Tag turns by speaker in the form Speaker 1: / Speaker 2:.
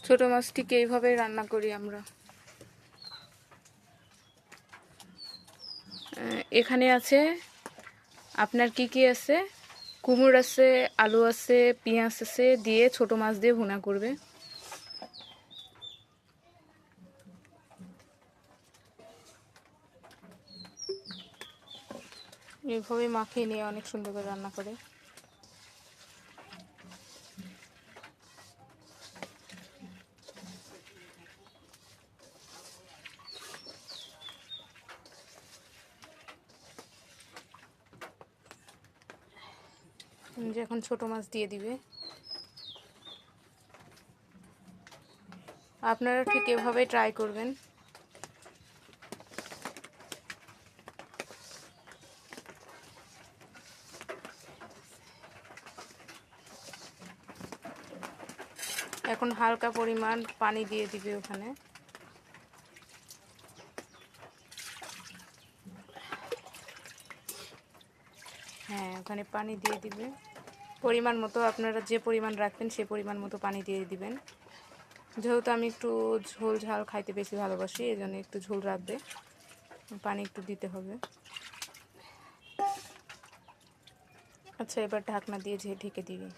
Speaker 1: ছোট মাছটিকে এইভাবে রান্না করি আমরা। এখানে আছে আপনার কি কি আছে, কুমড়ো আছে, আলু আছে, পেঁয়াজ আছে, দিয়ে ছোট মাছ দিয়ে ভুনা করবে। এইভাবে মাখিয়ে নিয়ে অনেক সুন্দর করে রান্না করে। যে এখন ছোট মাছ দিয়ে দিবে। আপনারা ঠিক এভাবে ট্রাই করবেন। এখন হালকা পরিমাণ পানি দিয়ে দিবে ওখানে। হ্যাঁ, ওখানে পানি দিয়ে দিবে পরিমাণ মতো। আপনারা যে পরিমাণ রাখবেন সে পরিমাণ মতো পানি দিয়ে দিবেন। যেহেতু আমি একটু ঝোল ঝাল খাইতে বেশি ভালোবাসি, এই জন্য একটু ঝোল রাখবে, পানি একটু দিতে হবে। আচ্ছা, এবার ঢাকনা দিয়ে ঢেকে দিবে।